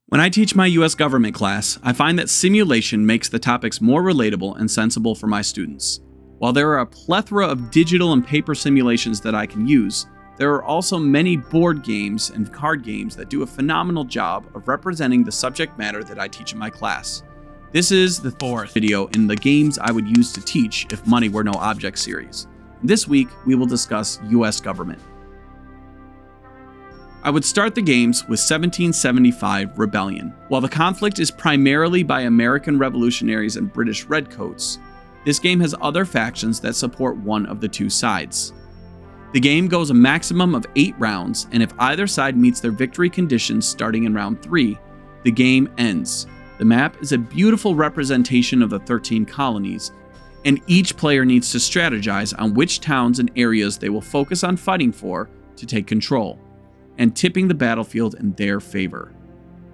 When I teach my US government class, I find that simulation makes the topics more relatable and sensible for my students. While there are a plethora of digital and paper simulations that I can use, there are also many board games and card games that do a phenomenal job of representing the subject matter that I teach in my class. This is the fourth video in the games I would use to teach if money were no object series. This week, we will discuss US government. I would start the games with 1775 Rebellion. While the conflict is primarily by American revolutionaries and British redcoats, this game has other factions that support one of the two sides. The game goes a maximum of 8 rounds, and if either side meets their victory conditions starting in round 3, the game ends. The map is a beautiful representation of the 13 colonies, and each player needs to strategize on which towns and areas they will focus on fighting for to take control, and tipping the battlefield in their favor.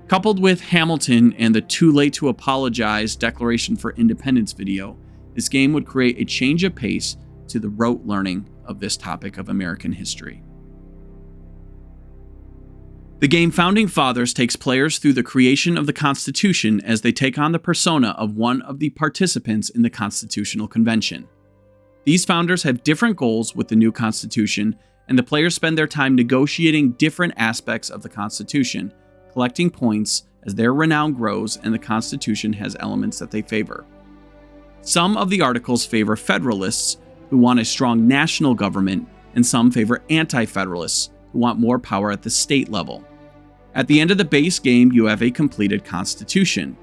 Coupled with Hamilton and the Too Late to Apologize Declaration for Independence video, this game would create a change of pace to the rote learning of this topic of American history. The game Founding Fathers takes players through the creation of the Constitution as they take on the persona of one of the participants in the Constitutional Convention. These founders have different goals with the new Constitution, and the players spend their time negotiating different aspects of the Constitution, collecting points as their renown grows and the Constitution has elements that they favor. Some of the articles favor Federalists, who want a strong national government, and some favor Anti-Federalists, who want more power at the state level. At the end of the base game, you have a completed Constitution.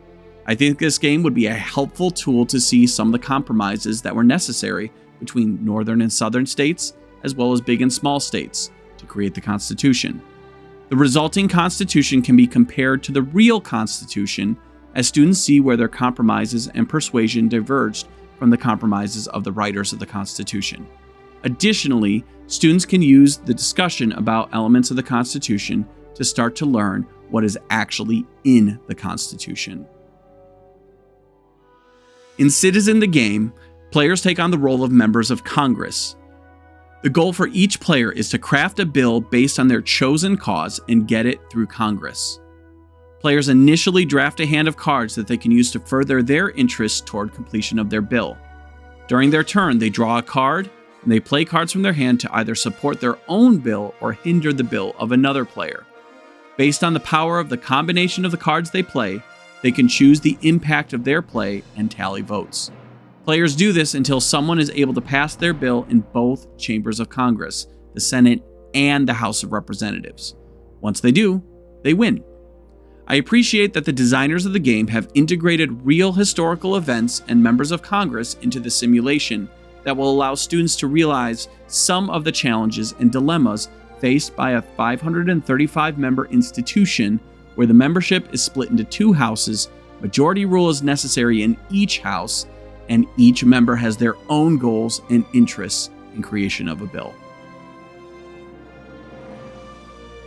I think this game would be a helpful tool to see some of the compromises that were necessary between northern and southern states, as well as big and small states, to create the Constitution. The resulting Constitution can be compared to the real Constitution as students see where their compromises and persuasion diverged from the compromises of the writers of the Constitution. Additionally, students can use the discussion about elements of the Constitution to start to learn what is actually in the Constitution. In Citizen the game, players take on the role of members of Congress. The goal for each player is to craft a bill based on their chosen cause and get it through Congress. Players initially draft a hand of cards that they can use to further their interests toward completion of their bill. During their turn, they draw a card, and they play cards from their hand to either support their own bill or hinder the bill of another player. Based on the power of the combination of the cards they play, they can choose the impact of their play and tally votes. Players do this until someone is able to pass their bill in both chambers of Congress, the Senate and the House of Representatives. Once they do, they win. I appreciate that the designers of the game have integrated real historical events and members of Congress into the simulation that will allow students to realize some of the challenges and dilemmas faced by a 535-member institution where the membership is split into 2 houses, majority rule is necessary in each house, and each member has their own goals and interests in creation of a bill.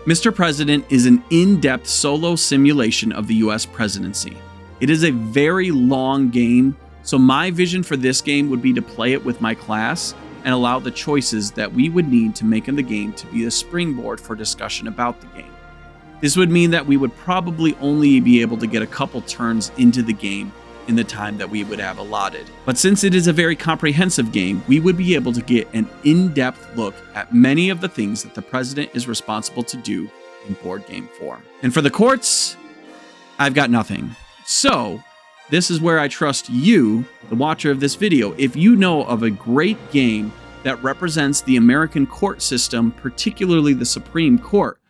Mr. President is an in-depth solo simulation of the US presidency. It is a very long game, so my vision for this game would be to play it with my class and allow the choices that we would need to make in the game to be a springboard for discussion about the game. This would mean that we would probably only be able to get a couple turns into the game in the time that we would have allotted. But since it is a very comprehensive game, we would be able to get an in-depth look at many of the things that the president is responsible to do in board game form. And for the courts, I've got nothing. So, this is where I trust you, the watcher of this video. If you know of a great game that represents the American court system, particularly the Supreme Court,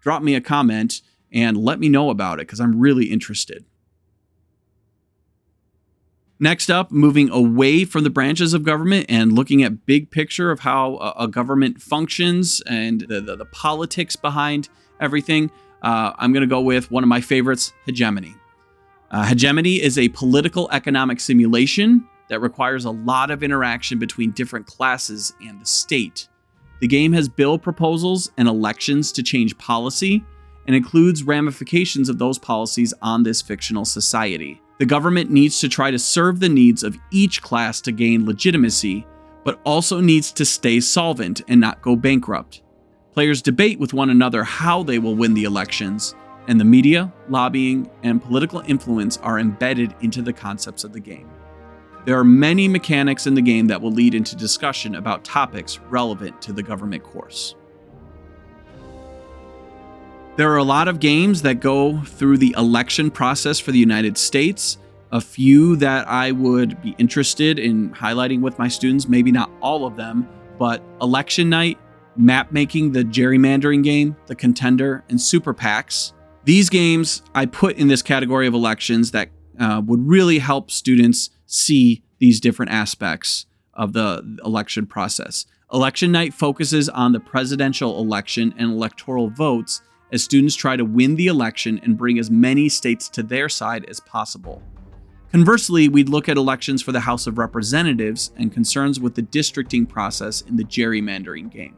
drop me a comment and let me know about it because I'm really interested. Next up, moving away from the branches of government and looking at big picture of how a government functions and the politics behind everything, I'm going to go with one of my favorites, Hegemony. Hegemony is a political economic simulation that requires a lot of interaction between different classes and the state. The game has bill proposals and elections to change policy and includes ramifications of those policies on this fictional society. The government needs to try to serve the needs of each class to gain legitimacy, but also needs to stay solvent and not go bankrupt. Players debate with one another how they will win the elections, and the media, lobbying, and political influence are embedded into the concepts of the game. There are many mechanics in the game that will lead into discussion about topics relevant to the government course. There are a lot of games that go through the election process for the United States. A few that I would be interested in highlighting with my students, maybe not all of them, but Election Night, Map Making, the gerrymandering game, The Contender, and Super PACs. These games I put in this category of elections that would really help students see these different aspects of the election process. Election Night focuses on the presidential election and electoral votes as students try to win the election and bring as many states to their side as possible. Conversely, we'd look at elections for the House of Representatives and concerns with the districting process in the gerrymandering game.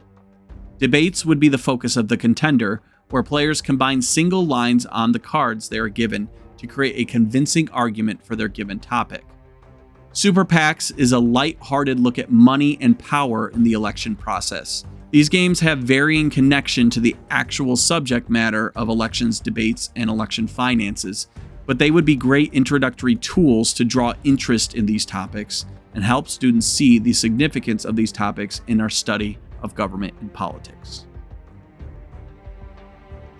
Debates would be the focus of The Contender, where players combine single lines on the cards they are given to create a convincing argument for their given topic. Super PACs is a light-hearted look at money and power in the election process. These games have varying connection to the actual subject matter of elections, debates, and election finances, but they would be great introductory tools to draw interest in these topics and help students see the significance of these topics in our study of government and politics.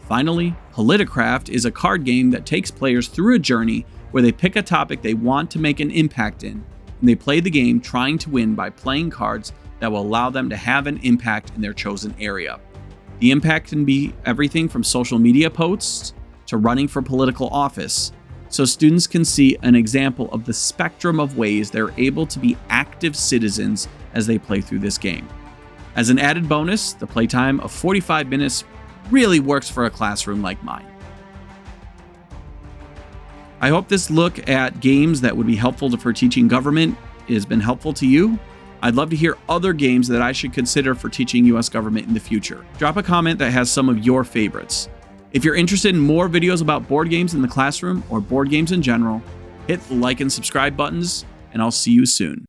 Finally, Politicraft is a card game that takes players through a journey where they pick a topic they want to make an impact in, and they play the game trying to win by playing cards that will allow them to have an impact in their chosen area. The impact can be everything from social media posts to running for political office, so students can see an example of the spectrum of ways they're able to be active citizens as they play through this game. As an added bonus, the playtime of 45 minutes really works for a classroom like mine. I hope this look at games that would be helpful for teaching government has been helpful to you. I'd love to hear other games that I should consider for teaching US government in the future. Drop a comment that has some of your favorites. If you're interested in more videos about board games in the classroom or board games in general, hit the like and subscribe buttons, and I'll see you soon.